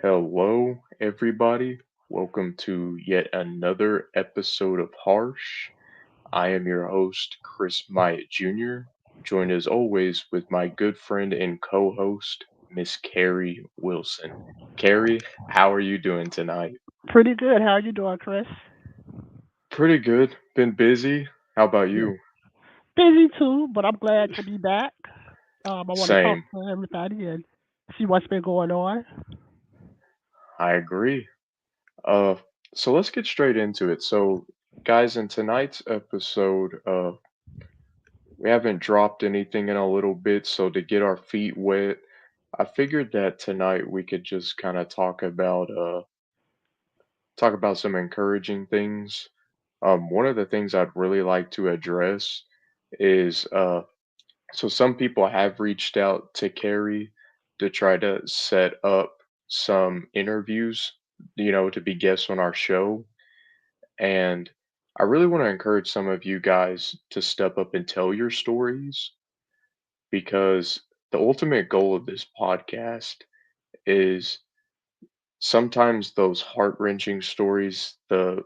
Hello, everybody. Welcome to yet another episode of Harsh. I am your host, Chris Myatt Jr., joined as always with my good friend and co host, Miss Carrie Wilson. Carrie, how are you doing tonight? Pretty good. How are you doing, Chris? Pretty good. Been busy. How about Yeah. you? Busy too, but I'm glad to be back. I want to talk Same. to everybody and see what's been going on. I agree. Uh, so let's get straight into it. So, guys, in tonight's episode, we haven't dropped anything in a little bit, so to get our feet wet, I figured that tonight we could just kind of talk about some encouraging things. One of the things I'd really like to address is so some people have reached out to Carrie to try to set up some interviews, to be guests on our show. And I really want to encourage some of you guys to step up and tell your stories because the ultimate goal of this podcast is sometimes those heart-wrenching stories, the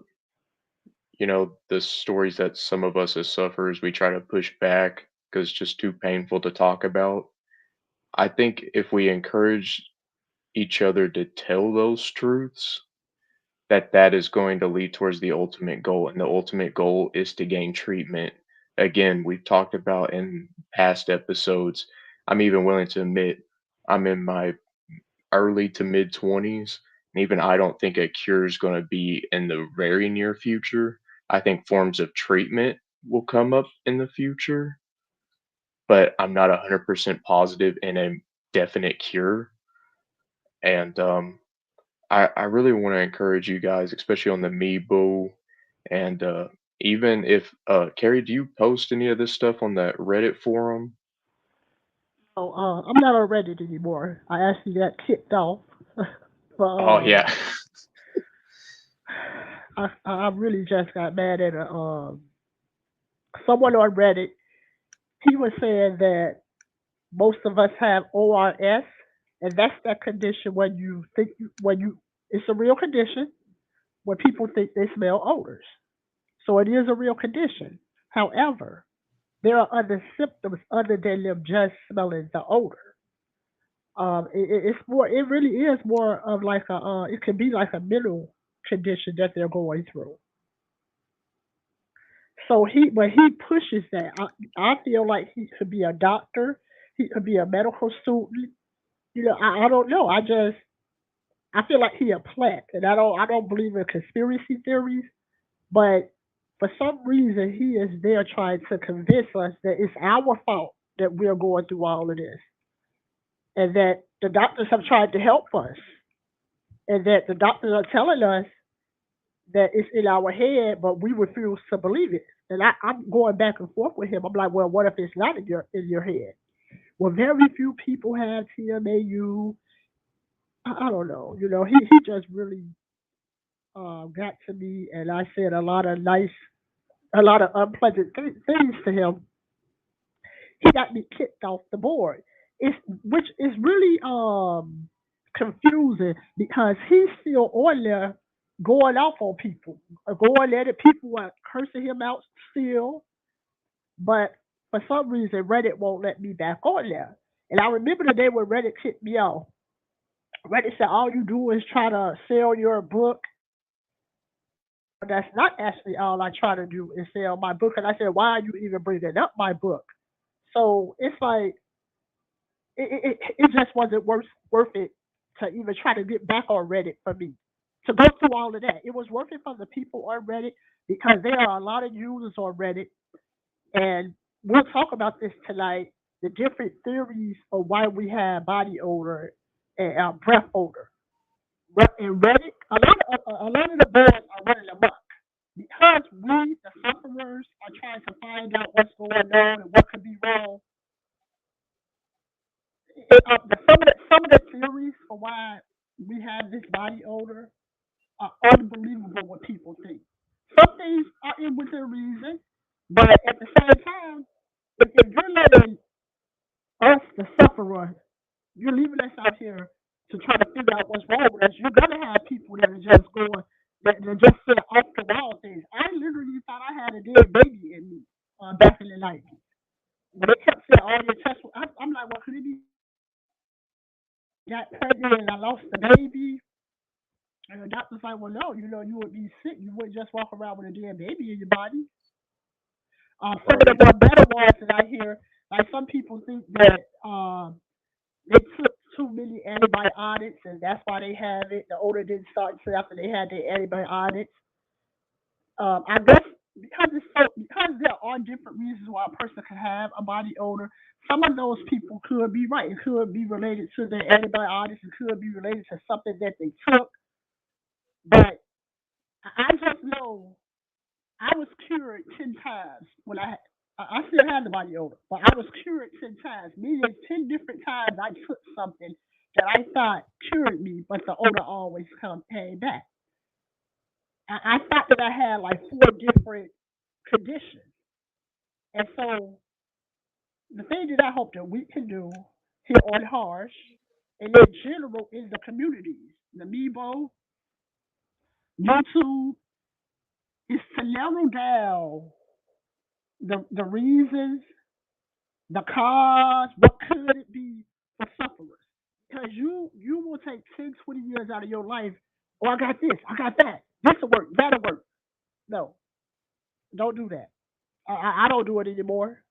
stories that some of us as sufferers we try to push back because it's just too painful to talk about. I think if we encourage each other to tell those truths, that is going to lead towards the ultimate goal, and the ultimate goal is to gain treatment. Again, we've talked about in past episodes, I'm even willing to admit I'm in my early to mid 20s, and even I don't think a cure is going to be in the very near future. I think forms of treatment will come up in the future, but I'm not 100% positive in a definite cure. And I really want to encourage you guys, especially on the Meebo, and even if Carrie, do you post any of this stuff on that Reddit forum? So I'm not on Reddit anymore. I actually got kicked off. but Oh yeah. I really just got mad at someone on Reddit. He was saying that most of us have ORS, and that's that condition when you it's a real condition when people think they smell odors. So it is a real condition. However, there are other symptoms other than them just smelling the odor. It's more. It really is more of like a. It could be like a mental condition that they're going through. So when he pushes that, I feel like he could be a doctor. He could be a medical student. I don't know. I feel like he a plant, and I don't believe in conspiracy theories. But for some reason, he is there trying to convince us that it's our fault that we're going through all of this, and that the doctors have tried to help us, and that the doctors are telling us that it's in our head, but we refuse to believe it. And I'm going back and forth with him. I'm like, well, what if it's not in your head? Well, very few people have TMAU. I don't know. He just really got to me, and I said a lot of unpleasant things to him. He got me kicked off the board. Which is really confusing because he's still on there going off on people, going at it. People are cursing him out still, but for some reason Reddit won't let me back on there. And I remember the day when Reddit kicked me off. Reddit said all you do is try to sell your book. But that's not actually all I try to do is sell my book. And I said, why are you even bringing up my book? So it's like it just wasn't worth it to even try to get back on Reddit for me to go through all of that. It was worth it for the people on Reddit because there are a lot of users on Reddit, and we'll talk about this tonight. The different theories of why we have body odor and breath odor. In Reddit, a lot of the boys are running amok because we, the sufferers, are trying to find out what's going on and what could be wrong. Some of the theories for why we have this body odor are unbelievable what people think. Some things are in within reason, but at the same time, if you're letting us, the sufferer, you're leaving us out here to try to figure out what's wrong with us. You're gonna have people that are just going that just say off the wall things. I literally thought I had a dead baby in me back in the 90s. But they kept saying all your tests. I'm like, well, could it be got pregnant and I lost the baby? And the doctor's like, well, no, you would be sick. You wouldn't just walk around with a dead baby in your body. Some of the Right. more better ones that I hear, like some people think that they took too many antibiotics and that's why they have it. The odor didn't start until after they had their antibiotics. I guess because there are different reasons why a person can have a body odor. Some of those people could be right. It could be related to their antibiotics. It could be related to something that they took. But I just know I was cured 10 times when I still had the body odor, but I was cured 10 times. Meaning 10 different times I took something that I thought cured me, but the odor always came back. I thought that I had like 4 different conditions, and so the thing that I hope that we can do here on Harsh and in general in the communities, the Mebo, YouTube, is to narrow down the reasons, the cause, what could it be for sufferers? Because you will take 10, 20 years out of your life. Oh, I got this, I got that. This'll work, that'll work. No, don't do that. I don't do it anymore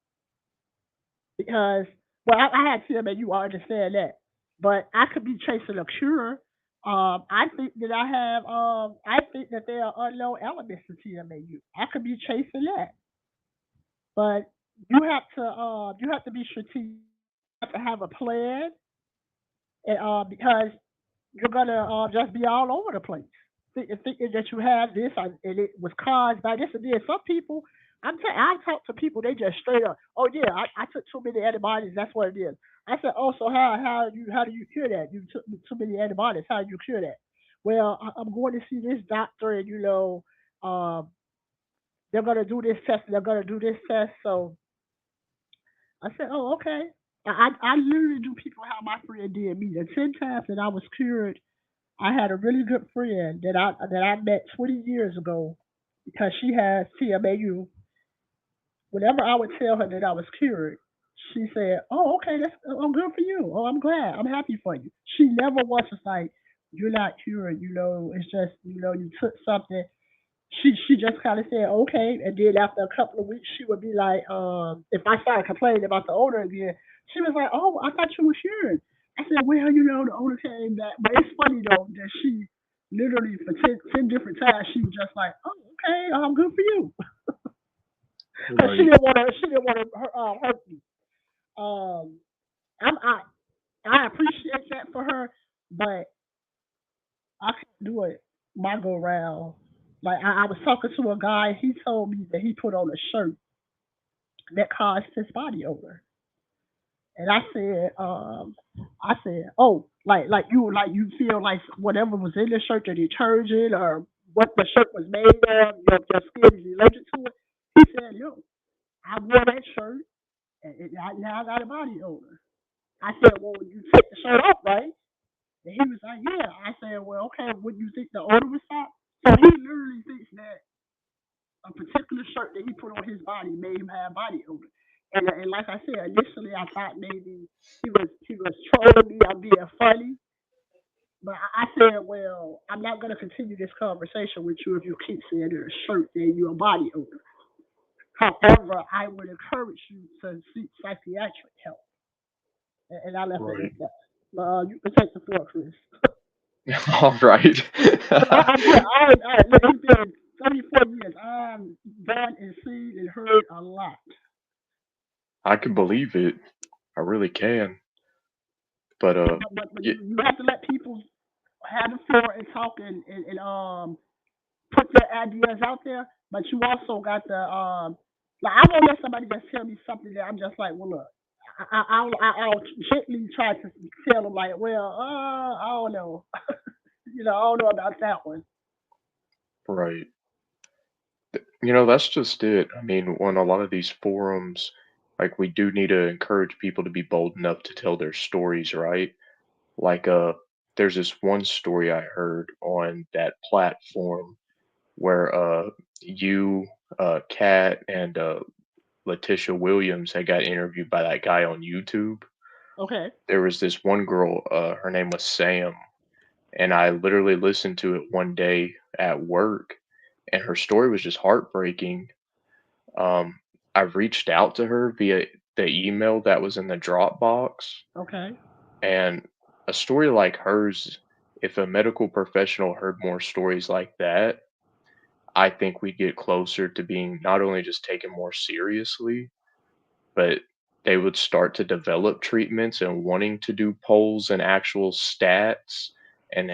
because well, I had TMAU. I understand that, but I could be chasing a cure. I think that I have. I think that there are unknown elements to TMAU. I could be chasing that, but you have to be strategic. You have to have a plan, and because you're gonna just be all over the place, thinking that you have this and it was caused by this and this. Some people, I talk to people, they just straight up, oh yeah, I took too many antibiotics. That's what it is. I said, oh, so how do you cure that? You took too many antibiotics. How do you cure that? Well, I'm going to see this doctor, and um, they're gonna do this test. They're gonna do this test. So I said, oh, okay. I literally do people how my friend did me. The 10 times that I was cured, I had a really good friend that I met 20 years ago because she has TMAU. Whenever I would tell her that I was cured, she said, "Oh, okay, that's I'm good for you. Oh, I'm glad. I'm happy for you." She never once was like, "You're not cured. It's just you took something." She just kind of said, "Okay," and then after a couple of weeks, she would be like, if I started complaining about the odor again, she was like, "Oh, I thought you were cured." I said, "Well, the odor came back." But it's funny though that she literally for 10 different times she was just like, "Oh, okay, I'm good for you," because Right. she didn't want to hurt me. Um, I'm, I appreciate that for her, but I can't do it my go round. Like I was talking to a guy, he told me that he put on a shirt that caused his body odor. And I said, oh, like you feel like whatever was in the shirt, the detergent or what the shirt was made of, your skin is allergic to it. He said, yo, I wore that shirt and now I got a body odor. I said, well, you take the shirt off, right? And he was like, yeah. I said, well, okay, would you think the odor would stop? So he literally thinks that a particular shirt that he put on his body made him have body odor. And like I said, initially I thought maybe he was trolling me, I'm being funny. But I said, well, I'm not gonna continue this conversation with you if you keep saying that a shirt gave you a body odor. However, I would encourage you to seek psychiatric help. And I left it Right. at that. You can take the floor, Chris. All right. I'm good. Look, it's been 34 years. I'm done and seen and heard a lot. I can believe it. I really can. But But yeah, you have to let people have the floor and talk and put their ideas out there. But you also got the like I won't let somebody just tell me something that I'm just like, well, look, I'll gently try to tell them like, well, I don't know, I don't know about that one. right. That's just it. I mean, when a lot of these forums, like we do need to encourage people to be bold enough to tell their stories, right? Like there's this one story I heard on that platform where you, Kat, and Letitia Williams had got interviewed by that guy on YouTube. Okay. There was this one girl, her name was Sam, and I literally listened to it one day at work, and her story was just heartbreaking. Um, I reached out to her via the email that was in the Dropbox, Okay. and a story like hers, if a medical professional heard more stories like that, I think we'd get closer to being not only just taken more seriously, but they would start to develop treatments and wanting to do polls and actual stats and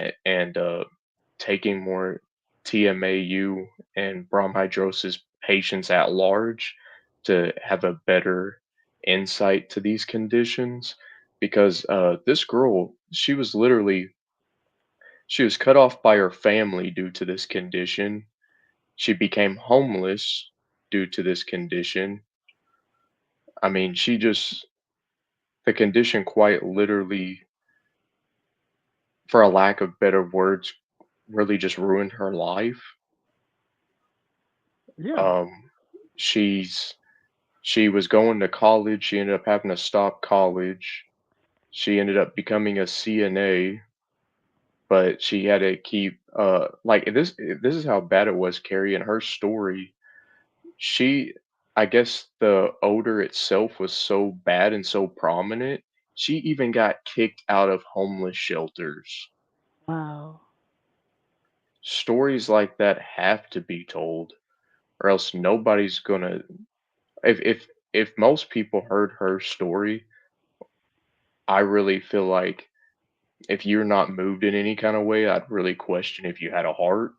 taking more TMAU and bronchidrosis patients at large to have a better insight to these conditions because this girl she was cut off by her family due to this condition. She became homeless due to this condition. I mean, the condition quite literally, for a lack of better words, really just ruined her life. Yeah. Um, she's she was going to college, she ended up having to stop college. She ended up becoming a CNA, but she had to keep, like, this is how bad it was, Carrie, in her story. She I guess the odor itself was so bad and so prominent, she even got kicked out of homeless shelters. Wow. Stories like that have to be told, or else nobody's gonna if most people heard her story, I really feel like if you're not moved in any kind of way, I'd really question if you had a heart,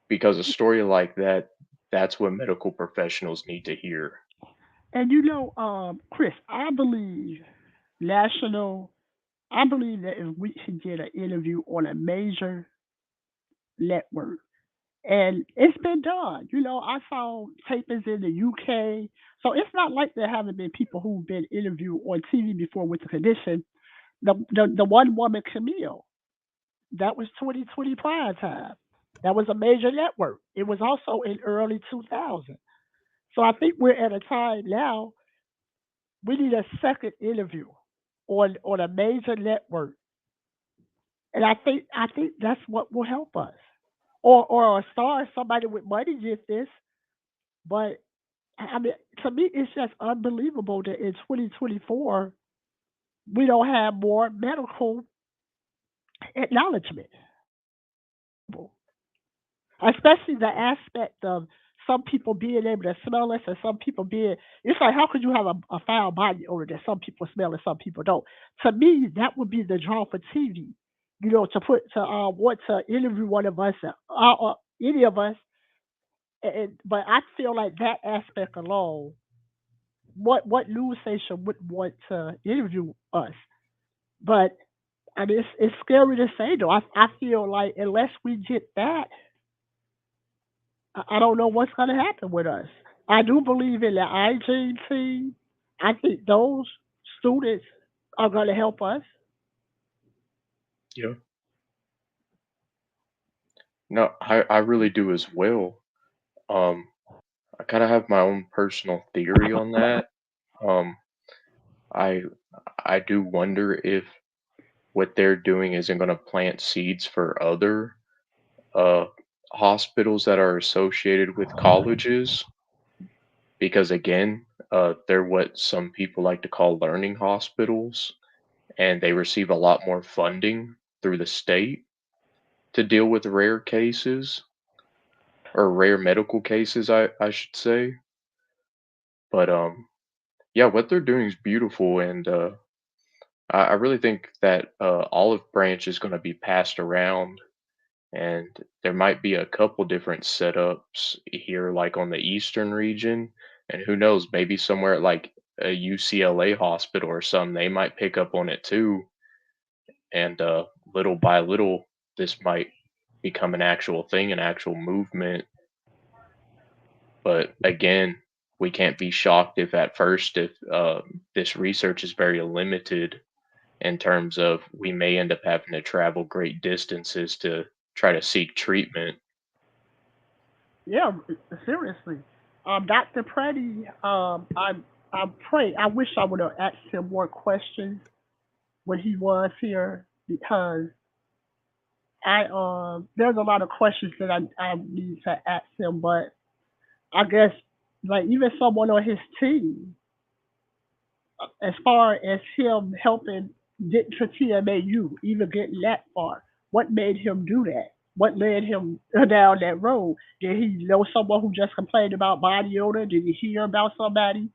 because a story like that, that's what medical professionals need to hear. And Chris, national, I believe that if we should get an interview on a major network, and it's been done. I saw tapings in the UK, so it's not like there haven't been people who've been interviewed on TV before with the condition. The one woman Camille, that was 2020 prime time. That was a major network. It was also in early 2000. So I think we're at a time now we need a second interview on a major network, and I think that's what will help us. Or a star, somebody with money did this, but I mean, to me, it's just unbelievable that in 2024 we don't have more medical acknowledgement, especially the aspect of some people being able to smell us and some people being. It's like how could you have a foul body odor that some people smell and some people don't? To me, that would be the draw for TV. To want to interview one of us, any of us, but I feel like that aspect alone, what news station would want to interview us? But I mean, it's scary to say though. I feel like unless we get that, I don't know what's going to happen with us. I do believe in the IG team. I think those students are going to help us. Yeah. No, I really do as well. Um, I kinda have my own personal theory on that. Um, I I do wonder if what they're doing isn't gonna plant seeds for other, uh, hospitals that are associated with colleges, because again, they're what some people like to call learning hospitals, and they receive a lot more funding through the state to deal with rare cases, or rare medical cases, I should say. But, yeah, what they're doing is beautiful, and, I really think that, olive branch is gonna be passed around, and there might be a couple different setups here, like, on the eastern region, and who knows, maybe somewhere at, like, a UCLA hospital or something, they might pick up on it too, and, little by little, this might become an actual thing, an actual movement, but again, we can't be shocked if at first if, this research is very limited in terms of we may end up having to travel great distances to try to seek treatment. Yeah, seriously. Dr. Preddy, I pray. I wish I would have asked him more questions when he was here because I there's a lot of questions that I need to ask him, but I guess like even someone on his team, as far as him helping get to TMAU, even getting that far, what made him do that? What led him down that road? Did he know someone who just complained about body odor? Did he hear about somebody?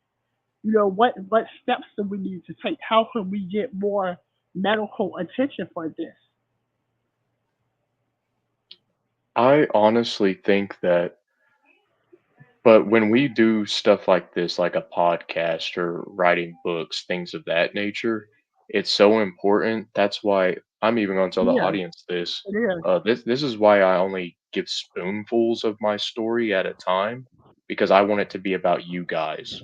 You know, what steps do we need to take? How can we get more medical attention for this? I honestly think that, but when we do stuff like this, like a podcast or writing books, things of that nature, it's so important. That's why I'm even going to tell the Yeah, audience this. it is. This is why I only give spoonfuls of my story at a time, because I want it to be about you guys.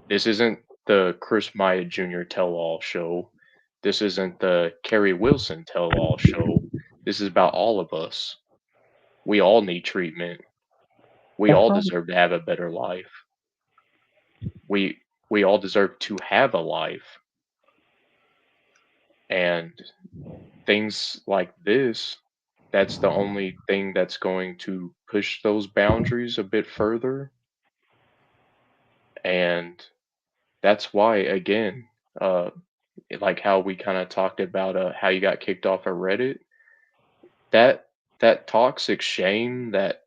This isn't the Chris Maya Jr. tell-all show. This isn't the Kerry Wilson tell-all show. This is about all of us. We all need treatment. We That's all right. deserve to have a better life. We all deserve to have a life. And things like this, that's the only thing that's going to push those boundaries a bit further. And that's why, again, uh, like how we kind of talked about how you got kicked off of Reddit, that that toxic shame that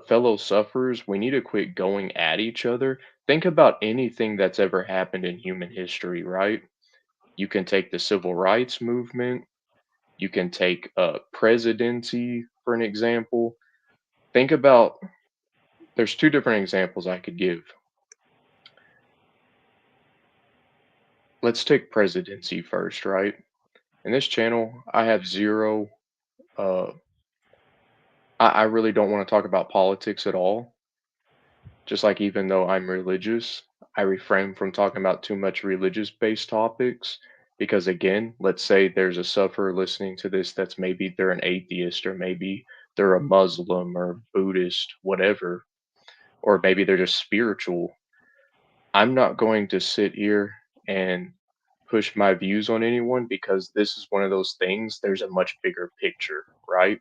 fellow sufferers, we need to quit going at each other. Think about anything that's ever happened in human history, right? You can take the civil rights movement. You can take presidency for an example. Think about, there's two different examples I could give. Let's take presidency first, right? In this channel, I have zero. Uh, I really don't want to talk about politics at all. Just like even though I'm religious, I refrain from talking about too much religious based topics because again, let's say there's a sufferer listening to this that's maybe they're an atheist or maybe they're a Muslim or Buddhist, whatever, or maybe they're just spiritual. I'm not going to sit here and push my views on anyone because this is one of those things. There's a much bigger picture, right?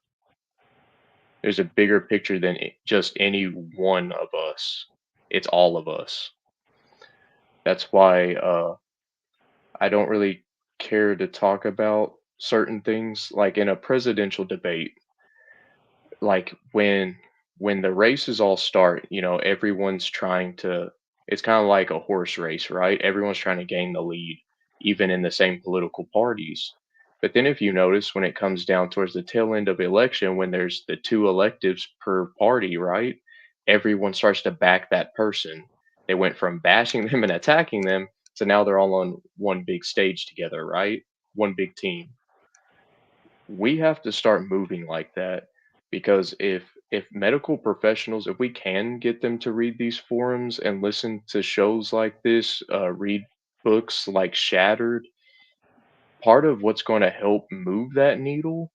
There's a bigger picture than just any one of us. It's all of us. That's why I don't really care to talk about certain things. Like in a presidential debate, like when the races all start, you know, everyone's trying to, it's kind of like a horse race, right? Everyone's trying to gain the lead, even in the same political parties. But then if you notice when it comes down towards the tail end of election, when there's the two electives per party, right? Everyone starts to back that person. They went from bashing them and attacking them to now they're all on one big stage together, right? One big team. We have to start moving like that because if medical professionals, if we can get them to read these forums and listen to shows like this, read books like Shattered, part of what's going to help move that needle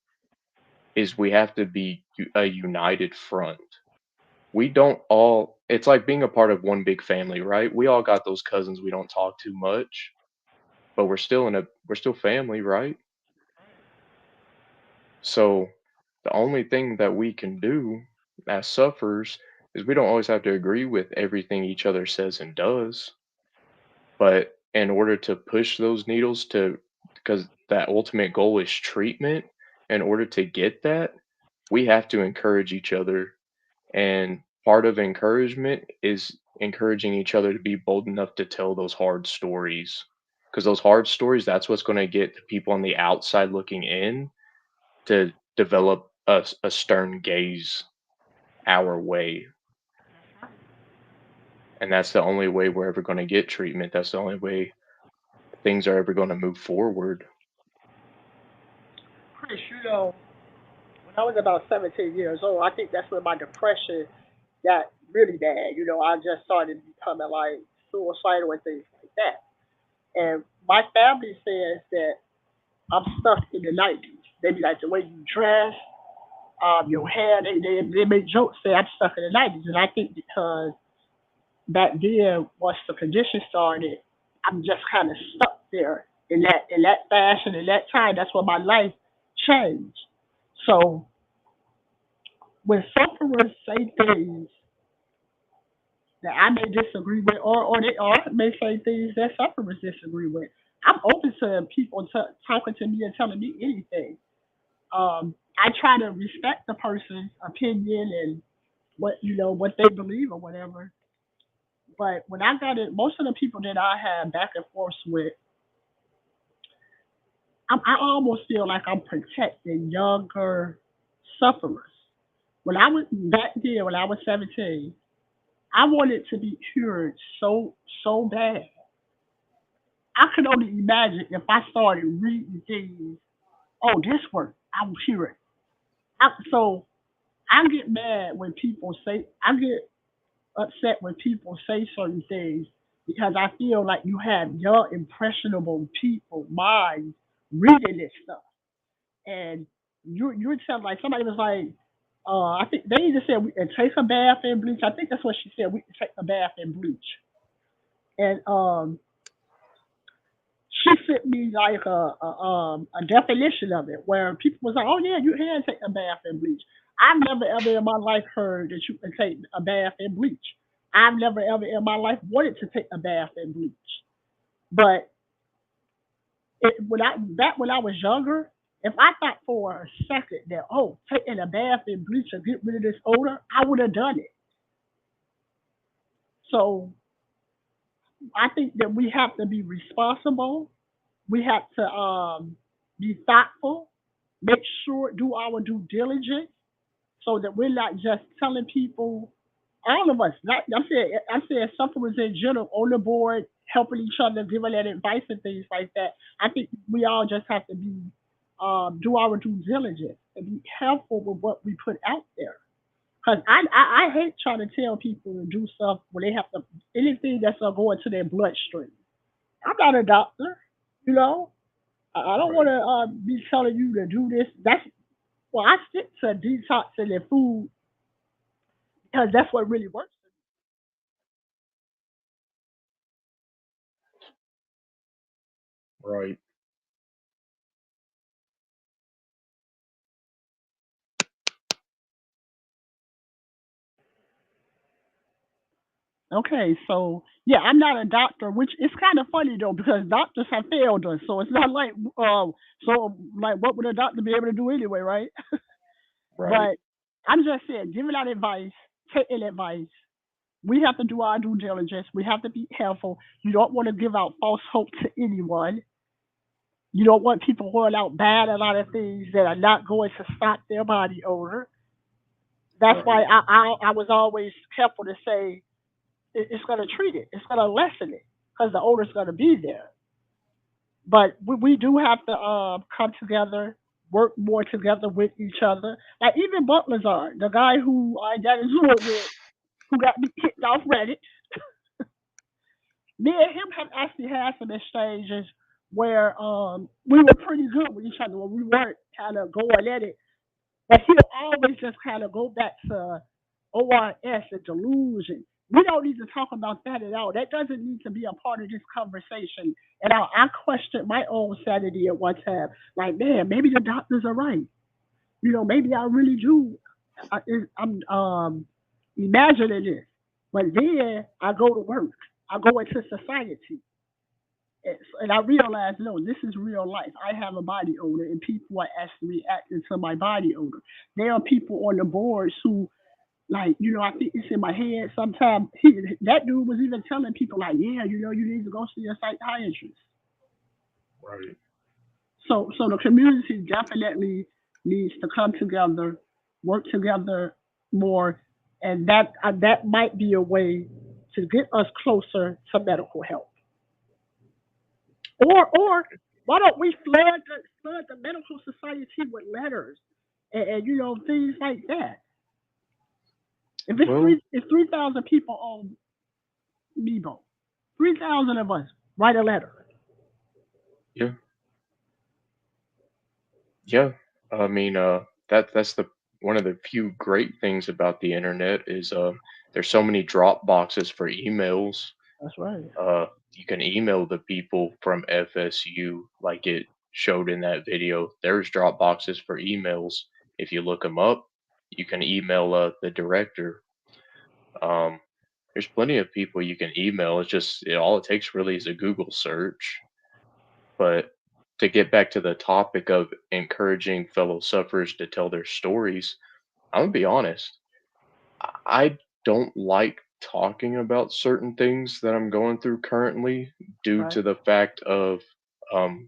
is we have to be a united front. We don't all, it's like being a part of one big family, right? We all got those cousins we don't talk too much, but we're still family, right? So the only thing that we can do as sufferers is we don't always have to agree with everything each other says and does. But in order to push those needles to, because that ultimate goal is treatment, in order to get that, we have to encourage each other. And part of encouragement is encouraging each other to be bold enough to tell those hard stories. Because those hard stories, that's what's going to get the people on the outside looking in to develop a stern gaze our way, and that's the only way we're ever gonna get treatment, that's the only way things are ever gonna move forward. Chris, you know, when I was about 17 years old, I think that's when my depression got really bad. You know, I just started becoming like suicidal and things like that. And my family says that I'm stuck in the 90s. They be like the way you dress, your hair. They make jokes say I'm stuck in the 90s, and I think because back then, once the condition started, I'm just kind of stuck there in that fashion in that time. That's when my life changed. So when sufferers say things that I may disagree with, or they or may say things that sufferers disagree with, I'm open to people talking to me and telling me anything. I try to respect the person's opinion and what they believe or whatever. But when I got it, most of the people that I had back and forth with, I almost feel like I'm protecting younger sufferers. When I was back then, when I was 17, I wanted to be cured so bad. I could only imagine if I started reading things. Oh, this worked. I will cure it. So I get mad when people say. I get upset when people say certain things because I feel like you have young, impressionable people minds reading this stuff, and you're telling like somebody was like, I think they either said we and take a bath and bleach. I think that's what she said. We can take a bath and bleach, and she sent me like a definition of it where people was like, oh yeah, you can take a bath and bleach. I've never ever in my life heard that you can take a bath and bleach. I've never ever in my life wanted to take a bath and bleach. But when I was younger, if I thought for a second that taking a bath and bleach to get rid of this odor, I would have done it. So I think that we have to be responsible. We have to be thoughtful, make sure do our due diligence, so that we're not just telling people. All of us, not I'm saying sufferers in general on the board, helping each other, giving that advice and things like that. I think we all just have to be do our due diligence and be careful with what we put out there. Because I hate trying to tell people to do stuff when they have to anything that's gonna go into their bloodstream. I'm not a doctor, you know. I don't want Right. to be telling you to do this. That's well, I stick to detoxing and food because that's what really works. Right. Okay, so yeah, I'm not a doctor, which is kind of funny though because doctors have failed us, so it's not like so like what would a doctor be able to do anyway, right? Right. But I'm just saying, giving out advice, taking advice, we have to do our due diligence. We have to be careful. You don't want to give out false hope to anyone. You don't want people going out bad a lot of things that are not going to stop their body odor. That's why Right. I was always careful to say it's going to treat it. It's going to lessen it because the odor's going to be there. But we do have to come together, work more together with each other. Like even Butlazar, the guy who I got into it with, who got me kicked off Reddit, me and him have actually had some exchanges where we were pretty good with each other when we weren't kind of going at it. But he'll always just kind of go back to ORS and delusion. We don't need to talk about that at all. That doesn't need to be a part of this conversation. And I questioned my own sanity at one time. Like, man, maybe the doctors are right. Maybe I really do. I'm imagining this. But then I go to work. I go into society. And I realize, no, this is real life. I have a body odor, and people are actually reacting to my body odor. There are people on the boards who, like, I think it's in my head. Sometimes that dude was even telling people, like, yeah, you need to go see a psychiatrist. Right. So the community definitely needs to come together, work together more, and that might be a way to get us closer to medical help. Or why don't we flood the medical society with letters and things like that? If it's Well, three thousand people on Meebo, 3,000 of us write a letter. Yeah, yeah. I mean, that's the one of the few great things about the internet is there's so many drop boxes for emails. That's right. You can email the people from FSU, like it showed in that video. There's drop boxes for emails. If you look them up, you can email the director. Um, there's plenty of people you can email. It's just all it takes really is a Google search. But to get back to the topic of encouraging fellow sufferers to tell their stories, I'm gonna be honest. I don't like talking about certain things that I'm going through currently due Right. to the fact of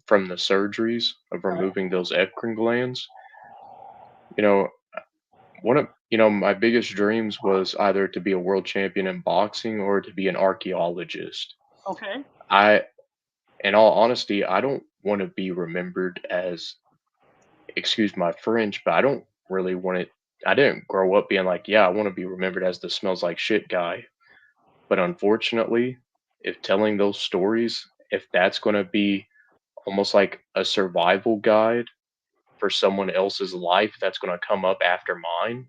from the surgeries of Right. removing those eccrine glands. You know, one of my biggest dreams was either to be a world champion in boxing or to be an archaeologist. Okay. I In all honesty, I don't want to be remembered as, excuse my French, but I don't really want it. I didn't grow up being like, yeah, I want to be remembered as the smells like shit guy. But unfortunately, if telling those stories, if that's going to be almost like a survival guide for someone else's life that's going to come up after mine,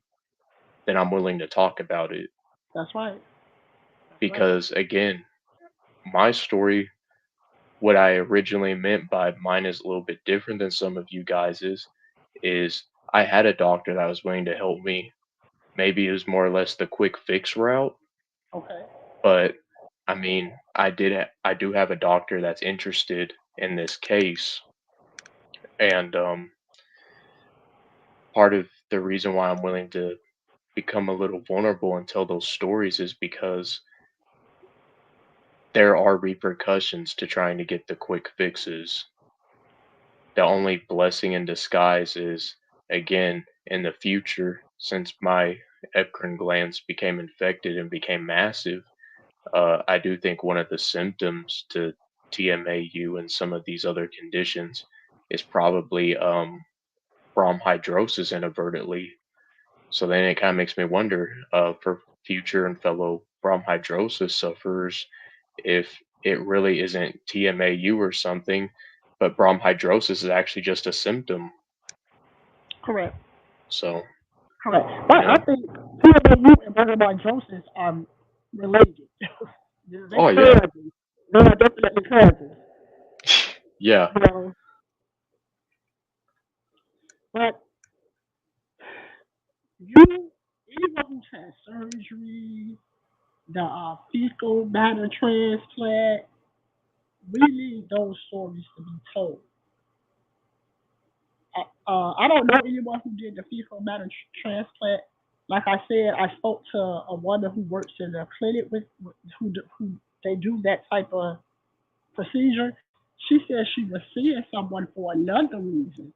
then I'm willing to talk about it. That's right. That's right. Because again, my story, what I originally meant by mine is a little bit different than some of you guys's, is I had a doctor that was willing to help me. Maybe it was more or less the quick fix route, Okay. but I mean, I do have a doctor that's interested in this case, and part of the reason why I'm willing to become a little vulnerable and tell those stories is because there are repercussions to trying to get the quick fixes. The only blessing in disguise is, again, in the future, since my eccrine glands became infected and became massive, I do think one of the symptoms to TMAU and some of these other conditions is probably bronchidrosis inadvertently. So then it kind of makes me wonder for future and fellow bronchidrosis sufferers if it really isn't TMAU or something, but bronchidrosis is actually just a symptom. Correct. So, Correct. you But I know, think PMAU and monomartrosis are related. They oh yeah, cousins. They are definitely cousins. yeah, You know. But you, anyone who's had surgery, the fecal matter transplant, we need those stories to be told. I don't know anyone who did the fecal matter transplant. Like I said, I spoke to a woman who works in a clinic who they do that type of procedure. She said she was seeing someone for another reason,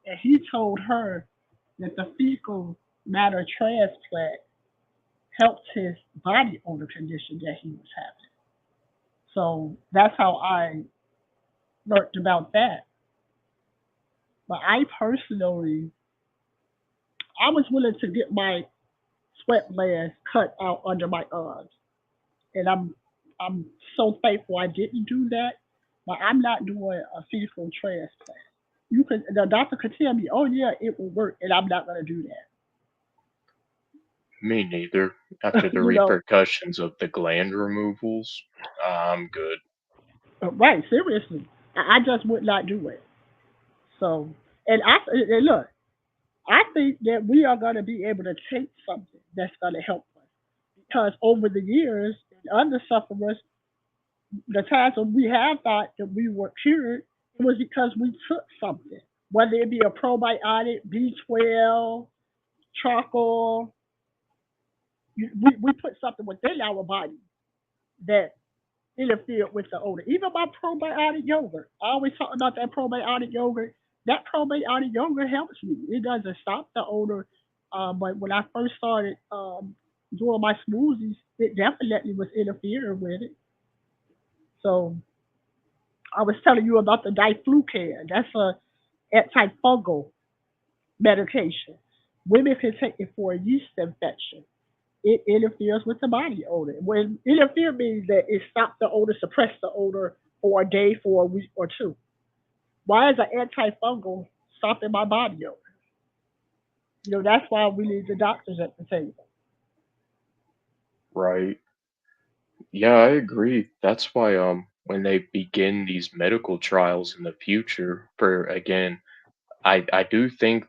and he told her that the fecal matter transplant helped his body odor condition that he was having. So that's how I learned about that. But I personally, I was willing to get my sweat glands cut out under my arms, and I'm so thankful I didn't do that. But I'm not doing a fecal transplant. The doctor could tell me, oh yeah, it will work, and I'm not gonna do that. me neither. After the You know, repercussions of the gland removals, I'm good. right? Seriously, I just would not do it. So, and look, I think that we are going to be able to take something that's going to help us because over the years, and under sufferers, the times when we have thought that we were cured, it was because we took something, whether it be a probiotic, B12, charcoal. We put something within our body that interfered with the odor. Even my probiotic yogurt. I always talk about that probiotic yogurt. That probiotic yogurt helps me. It doesn't stop the odor. But when I first started doing my smoothies, it definitely was interfering with it. So I was telling you about the diflucan. That's a antifungal medication. Women can take it for a yeast infection. It interferes with the body odor. When interfere means that it stops the odor, suppress the odor for a day, for a week or two. Why is an antifungal stopping my body up? That's why we need the doctors at the table. Right. Yeah, I agree. That's why when they begin these medical trials in the future for again, I do think,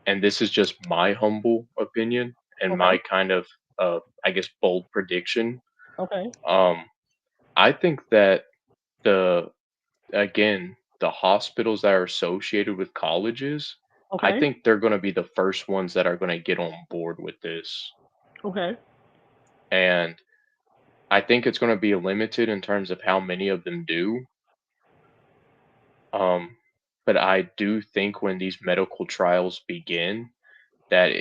and this is just my humble opinion and Okay, my kind of I guess bold prediction. okay, Um I think that the again, the hospitals that are associated with colleges, I okay, think they're going to be the first ones that are going to get on board with this. okay. And I think it's going to be limited in terms of how many of them do. Um, but I do think when these medical trials begin, that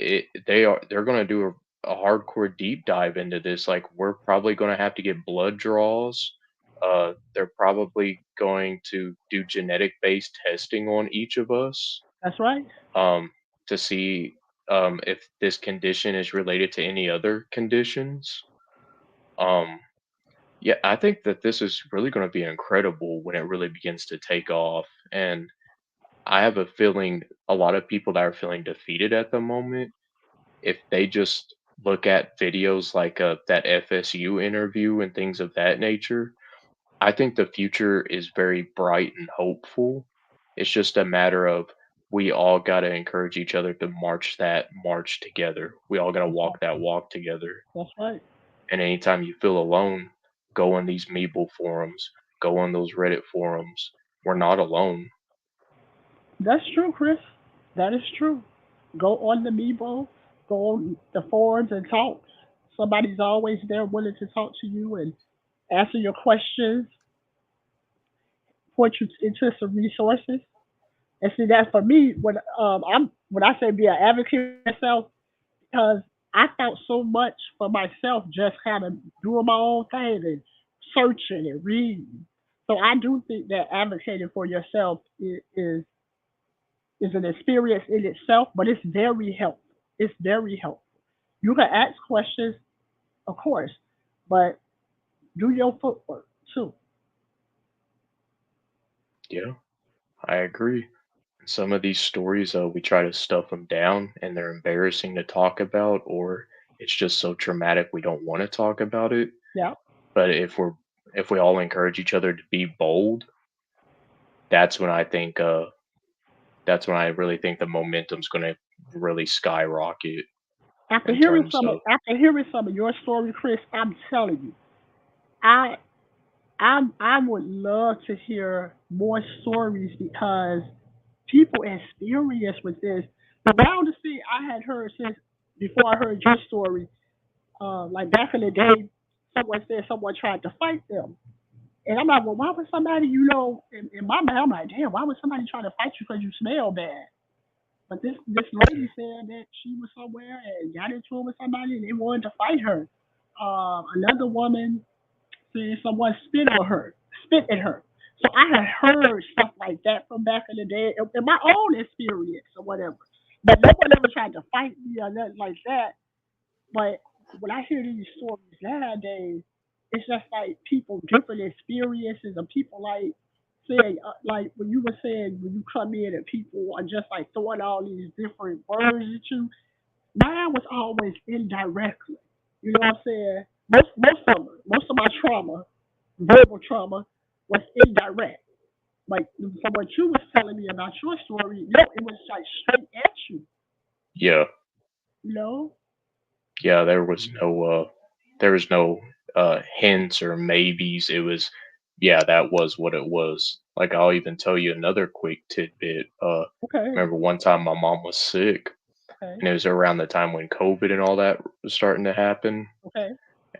they're going to do a hardcore deep dive into this. Like we're probably going to have to get blood draws. They're probably going to do genetic based testing on each of us, That's right. um, to see if this condition is related to any other conditions. Um, yeah, I think that this is really going to be incredible when it really begins to take off. And I have a feeling a lot of people that are feeling defeated at the moment, if they just look at videos like that FSU interview and things of that nature, I think the future is very bright and hopeful. It's just a matter of we all got to encourage each other to march that march together. We all got to That's walk right. that walk together. That's right. And anytime you feel alone, go on these Meeple forums, go on those Reddit forums. We're not alone. That's true, Chris. That is true. Go on the Meebo, go on the forums and talk. Somebody's always there willing to talk to you and answer your questions, point you into some resources. And see that for me, when I say be an advocate for myself, because I felt so much for myself just kind of doing my own thing and searching and reading. So I do think that advocating for yourself is an experience in itself, but it's very helpful. It's very helpful. You can ask questions, of course, but do your footwork too. Yeah, I agree. Some of these stories, we try to stuff them down and they're embarrassing to talk about, or it's just so traumatic we don't want to talk about it. Yeah, But if we all encourage each other to be bold, that's when I think that's when I really think the momentum's going to really skyrocket in terms of after hearing some of your story, Chris, I'm telling you, I I would love to hear more stories because people experience with this. The wildest thing I had heard since before I heard your story, like back in the day, someone said someone tried to fight them. And I'm like, well, why would somebody, in my mind, I'm like, damn, why would somebody try to fight you because you smell bad? But this lady said that she was somewhere and got into it with somebody and they wanted to fight her. Another woman said someone spit at her. So I had heard stuff like that from back in the day in my own experience or whatever. But no one ever tried to fight me or nothing like that. But when I hear these stories nowadays, it's just like people different experiences and people like saying like when you were saying when you come in and people are just like throwing all these different words at you. Mine was always indirectly. You know what I'm saying? Most of my trauma, verbal trauma, was indirect. Like from what you was telling me about your story, it was like straight at you. yeah, You know? yeah, there was no hints or maybes. It was yeah, that was what it was. Like I'll even tell you another quick tidbit. Okay, Remember one time my mom was sick okay, and it was around the time when COVID and all that was starting to happen. okay.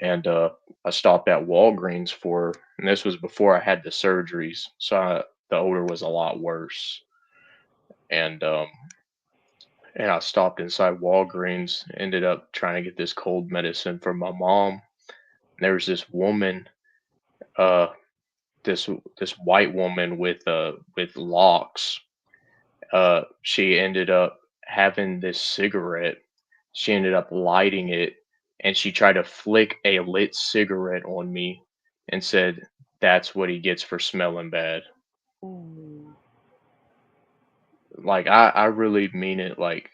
And I stopped at Walgreens for, and this was before I had the surgeries, so the odor was a lot worse. And and I stopped inside Walgreens, ended up trying to get this cold medicine for my mom. And there was this woman, uh, this white woman with locks. She ended up having this cigarette. She ended up lighting it, and she tried to flick a lit cigarette on me, and said, "That's what he gets for smelling bad." Ooh. Like I really mean it. Like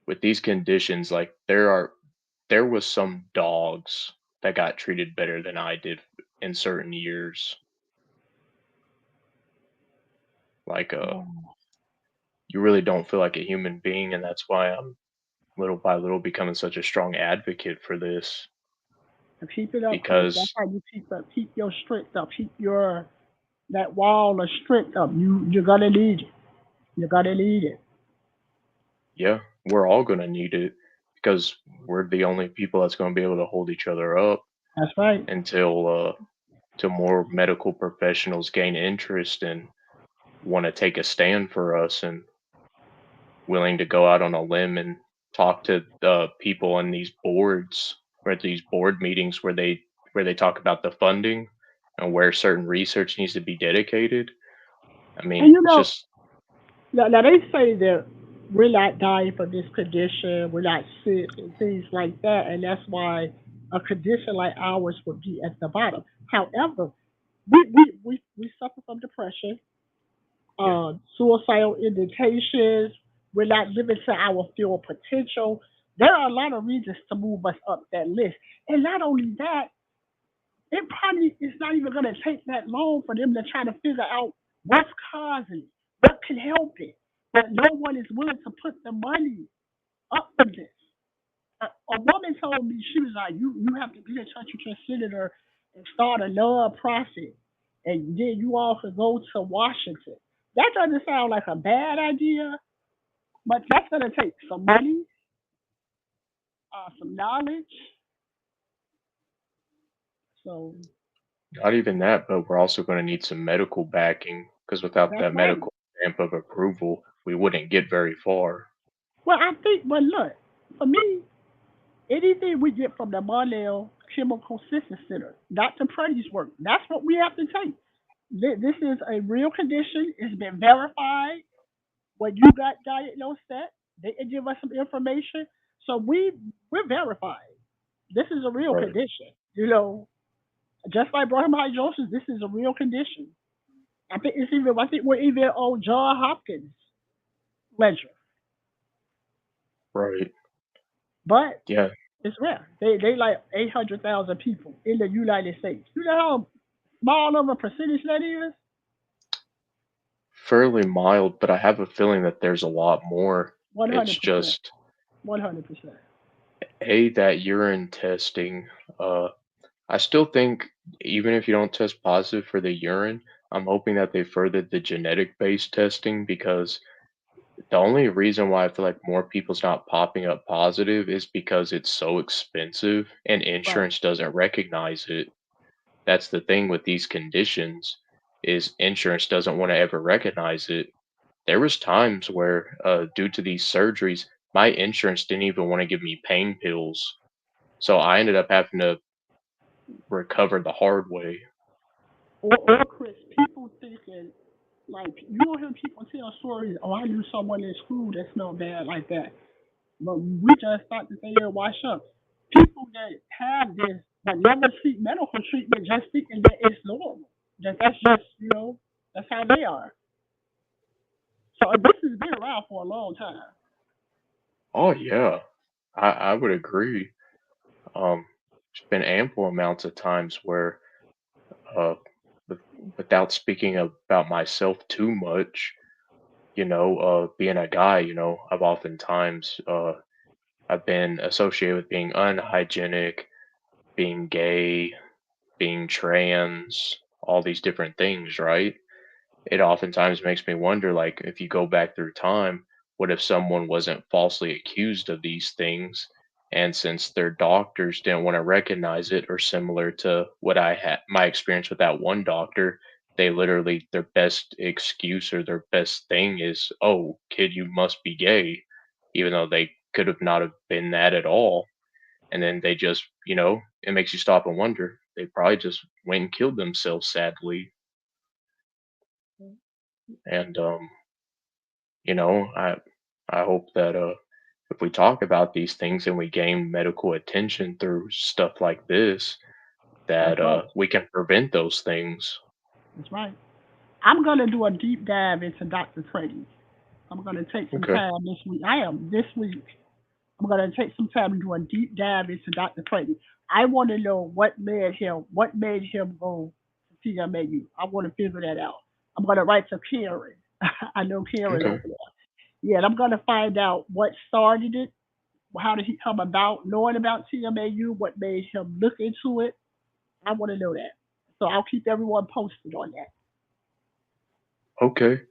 with these conditions, like there was some dogs that got treated better than I did in certain years. Like Oh, you really don't feel like a human being, and that's why I'm little by little becoming such a strong advocate for this and keep it up, Chris. That's because how you keep your strength up, keep your that wall of strength up. You're gonna need it. You're gonna need it. yeah, we're all gonna need it because we're the only people that's gonna be able to hold each other up That's right. until till more medical professionals gain interest and want to take a stand for us and willing to go out on a limb and talk to people on these boards or at these board meetings where they talk about the funding and where certain research needs to be dedicated. I And mean, you it's know, just now they say that we're not dying from this condition, we're not sick and things like that, and that's why a condition like ours would be at the bottom. However, we suffer from depression, yeah, suicidal indications, we're not living to our full potential. There are a lot of reasons to move us up that list. And not only that, it probably is not even going to take that long for them to try to figure out what's causing it, what can help it. But no one is willing to put the money up for this. A woman told me, she was like, you have to get in touch with your senator and start a non-profit, and then you all could go to Washington. That doesn't sound like a bad idea, but that's going to take some money, some knowledge. So not even that, but we're also going to need some medical backing because without that's that right. medical stamp of approval, we wouldn't get very far. Well, I think, but look, for me, anything we get from the Monell Chemical Synthesis Center, Dr. Pruddy's work, that's what we have to take. This is a real condition. It's been verified. When you got diagnosed that, they can give us some information. So we're verified. This is a real Right. condition. You know, just like bronchitis, this is a real condition. I think we're even on John Hopkins ledger, Right. but Yeah. it's rare. They like 800,000 people in the United States. You know how small of a percentage that is? Fairly mild, but I have a feeling that there's a lot more. It's 100%. just 100%. that urine testing. I still think even if you don't test positive for the urine, I'm hoping that they furthered the genetic based testing because the only reason why I feel like more people's not popping up positive is because it's so expensive and Right. insurance doesn't recognize it. That's the thing with these conditions is insurance doesn't want to ever recognize it. There was times where due to these surgeries, my insurance didn't even want to give me pain pills. So I ended up having to recover the hard way. Or Chris, people thinking like you don't hear people tell stories. Oh, I knew someone in school that smelled bad like that, but we just thought that they didn't wash up. People that have this but never seek medical treatment just thinking that it's normal. That's just that's how they are. So this has been around for a long time. Oh yeah, I would agree. There's been ample amounts of times where, uh, with, without speaking about myself too much, being a guy, I've oftentimes I've been associated with being unhygienic, being gay, being trans, all these different things, right? It oftentimes makes me wonder, like, if you go back through time, what if someone wasn't falsely accused of these things? And since their doctors didn't want to recognize it, or similar to what I had, my experience with that one doctor, they literally, their best excuse or their best thing is, oh, kid, you must be gay, even though they could have not have been that at all. And then they just, it makes you stop and wonder. They probably just went and killed themselves, sadly. And I hope that if we talk about these things and we gain medical attention through stuff like this, That's that right. we can prevent those things. That's right. I'm gonna do a deep dive into Dr. Freddy. I'm gonna take some Okay. time this week. I am this week. I'm gonna take some time and do a deep dive into Dr. Clayton. I want to know what made him go to TMAU. I want to figure that out. I'm gonna write to Karen. I know Karen Okay. over there. Yeah, and I'm gonna find out what started it. How did he come about knowing about TMAU? What made him look into it? I want to know that. So I'll keep everyone posted on that. Okay.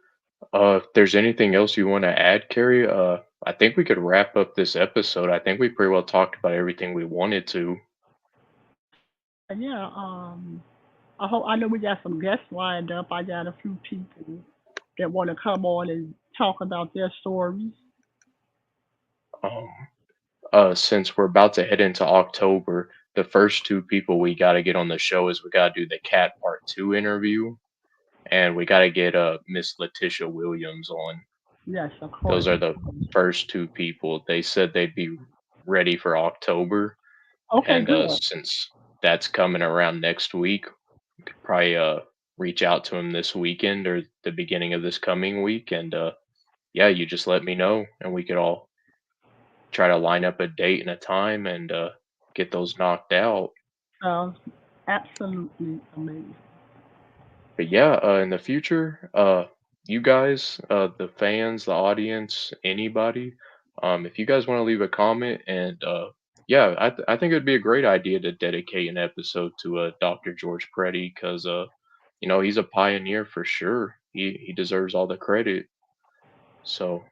If there's anything else you want to add, Carrie, I think we could wrap up this episode. I think we pretty well talked about everything we wanted to. And yeah, I know we got some guests lined up. I got a few people that want to come on and talk about their stories. Um, since we're about to head into October, the first two people we got to get on the show is we got to do the Cat Part 2 interview, and we got to get Miss Letitia Williams on. Yes, of course, Those are of the course. first two people. They said they'd be ready for October, Okay, and good. since that's coming around next week, we could probably reach out to him this weekend or the beginning of this coming week, and yeah, you just let me know, and we could all try to line up a date and a time and get those knocked out. Sounds absolutely amazing. But yeah, in the future, you guys, the fans, the audience, anybody, if you guys want to leave a comment, and yeah, I think it'd be a great idea to dedicate an episode to Dr. George Preddy because you know, he's a pioneer for sure. He deserves all the credit. So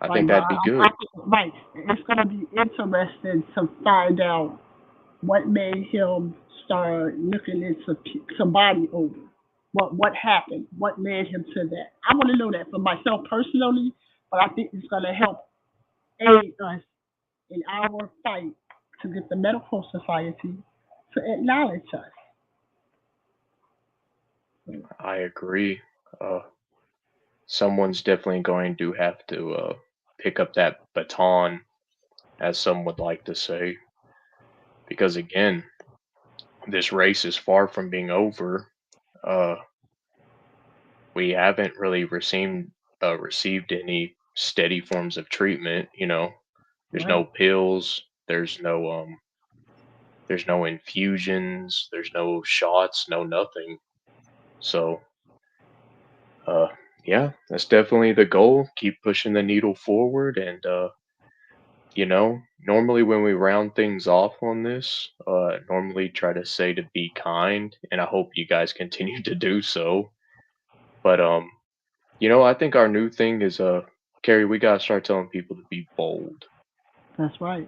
I Right, think well, that'd be good. right. It's gonna be interesting to find out what made him start looking into somebody over. What happened? What led him to that? I want to know that for myself personally, but I think it's gonna help aid us in our fight to get the medical society to acknowledge us. I agree. Uh, Someone's definitely going to have to pick up that baton, as some would like to say, because again, this race is far from being over. Uh, we haven't really received any steady forms of treatment. You know, there's Right. no pills. There's no infusions. There's no shots. No nothing. So, uh, yeah, that's definitely the goal. Keep pushing the needle forward, and you know, normally when we round things off on this, normally try to say to be kind, and I hope you guys continue to do so. But you know, I think our new thing is Carrie, we gotta start telling people to be bold. That's right.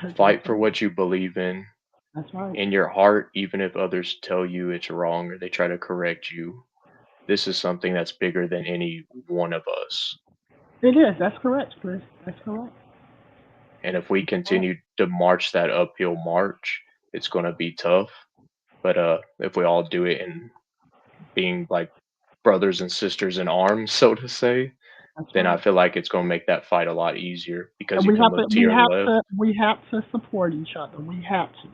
That's Fight for right. what you believe That's right. in your heart, even if others tell you it's wrong or they try to correct you. This is something that's bigger than any one of us. It is. That's correct, Chris. That's correct. And if we That's correct. continue to march that uphill march, it's gonna be tough. But if we all do it in being like brothers and sisters in arms, so to say, That's then I right. feel like it's gonna make that fight a lot easier because And you we can have to look to we your have left, to we have to support each other. We have to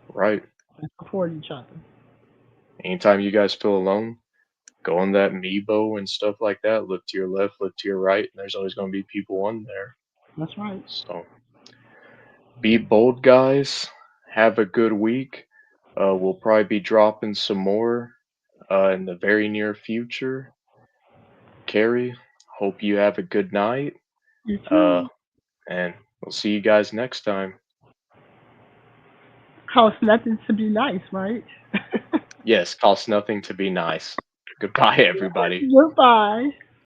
right? support each other. Anytime you guys feel alone, go on that Meebo and stuff like that. Look to your left, look to your right, and there's always gonna be people on there. That's right. So be bold, guys. Have a good week. We'll probably be dropping some more in the very near future. Carrie, hope you have a good night. You Uh, too. and we'll see you guys next time. Costs nothing to be nice, right? Yes, costs nothing to be nice. Goodbye, everybody. Goodbye.